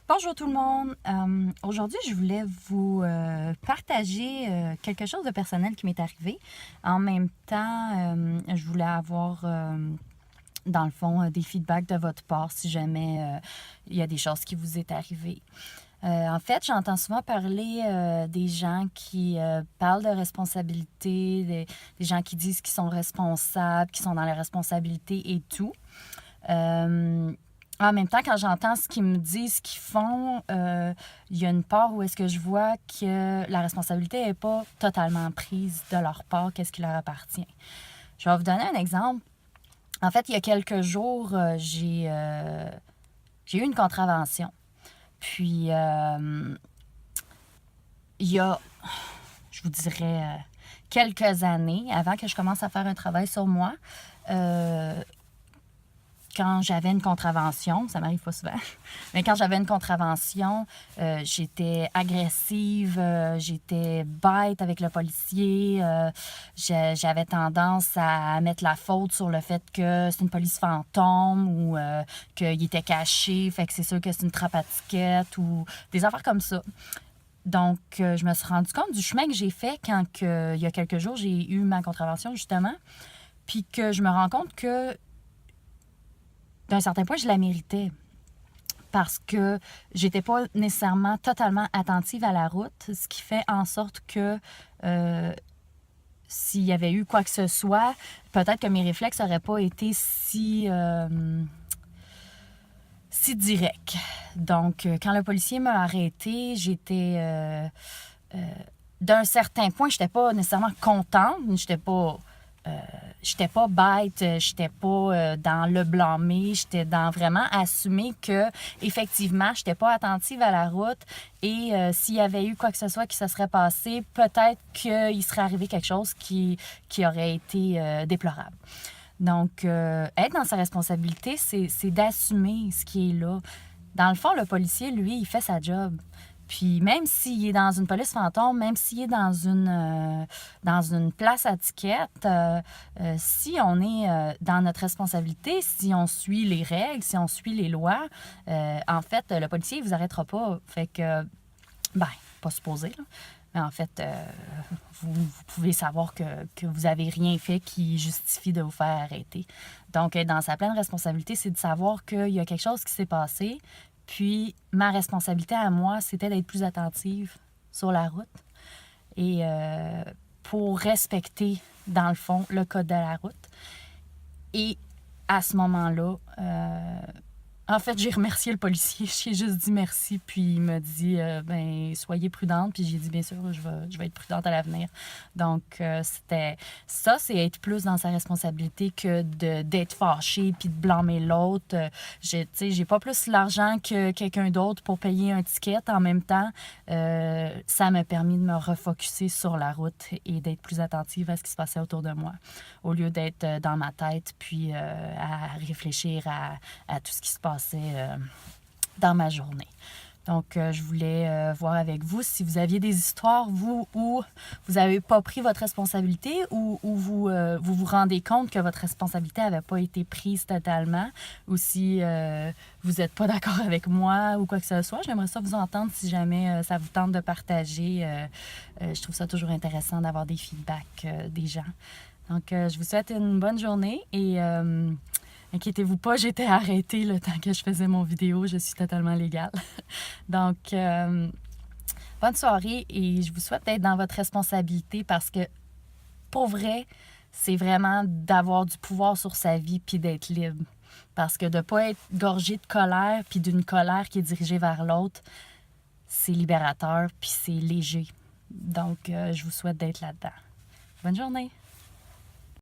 Bonjour tout le monde. Aujourd'hui, je voulais vous partager quelque chose de personnel qui m'est arrivé. En même temps, je voulais avoir, dans le fond, des feedbacks de votre part si jamais il y a des choses qui vous est arrivées. En fait, j'entends souvent parler des gens qui parlent de responsabilité, des gens qui disent qu'ils sont responsables, qui sont dans la responsabilité et tout. En même temps, quand j'entends ce qu'ils me disent, ce qu'ils font, il y a une part où est-ce que je vois que la responsabilité n'est pas totalement prise de leur part, qu'est-ce qui leur appartient. Je vais vous donner un exemple. En fait, il y a quelques jours, j'ai eu une contravention. Puis, il y a, je vous dirais, quelques années, avant que je commence à faire un travail sur moi, quand j'avais une contravention, ça m'arrive pas souvent, mais quand j'avais une contravention, j'étais agressive, j'étais bête avec le policier, j'avais tendance à mettre la faute sur le fait que c'est une police fantôme ou qu'il était caché, fait que c'est sûr que c'est une trappe à ticket ou des affaires comme ça. Donc, je me suis rendu compte du chemin que j'ai fait quand il y a quelques jours, j'ai eu ma contravention, justement, puis que je me rends compte que d'un certain point, je la méritais parce que j'étais pas nécessairement totalement attentive à la route, ce qui fait en sorte que s'il y avait eu quoi que ce soit, peut-être que mes réflexes n'auraient pas été si directs. Donc, quand le policier m'a arrêtée, j'étais... d'un certain point, j'étais pas nécessairement contente, j'étais pas bête, j'étais pas dans le blâmer, j'étais dans vraiment assumer que effectivement, j'étais pas attentive à la route et s'il y avait eu quoi que ce soit qui se serait passé, peut-être qu'il serait arrivé quelque chose qui aurait été déplorable. Donc, être dans sa responsabilité, c'est d'assumer ce qui est là. Dans le fond, le policier, lui, il fait sa job. Puis même s'il est dans une police fantôme, même s'il est dans une place à ticket, si on est dans notre responsabilité, si on suit les règles, si on suit les lois, en fait, le policier ne vous arrêtera pas. Fait que, pas supposé, là. Mais en fait, vous pouvez savoir que vous n'avez rien fait qui justifie de vous faire arrêter. Donc, être dans sa pleine responsabilité, c'est de savoir qu'il y a quelque chose qui s'est passé. Puis, ma responsabilité à moi, c'était d'être plus attentive sur la route et pour respecter, dans le fond, le code de la route. Et à ce moment-là, en fait, j'ai remercié le policier. J'ai juste dit merci, puis il m'a dit soyez prudente. Puis j'ai dit bien sûr, je vais être prudente à l'avenir. Donc, c'était ça, c'est être plus dans sa responsabilité que d'être fâché puis de blâmer l'autre. J'ai pas plus l'argent que quelqu'un d'autre pour payer un ticket. En même temps, ça m'a permis de me refocusser sur la route et d'être plus attentive à ce qui se passait autour de moi, au lieu d'être dans ma tête puis à réfléchir à tout ce qui se passait dans ma journée. Donc, je voulais voir avec vous si vous aviez des histoires, vous, où vous n'avez pas pris votre responsabilité ou vous vous rendez compte que votre responsabilité n'avait pas été prise totalement, ou si vous n'êtes pas d'accord avec moi ou quoi que ce soit. J'aimerais ça vous entendre si jamais ça vous tente de partager. Je trouve ça toujours intéressant d'avoir des feedbacks des gens. Donc, je vous souhaite une bonne journée et inquiétez-vous pas, j'étais arrêtée le temps que je faisais mon vidéo. Je suis totalement légale. Donc, bonne soirée et je vous souhaite d'être dans votre responsabilité parce que, pour vrai, c'est vraiment d'avoir du pouvoir sur sa vie puis d'être libre. Parce que de ne pas être gorgé de colère puis d'une colère qui est dirigée vers l'autre, c'est libérateur puis c'est léger. Donc, je vous souhaite d'être là-dedans. Bonne journée!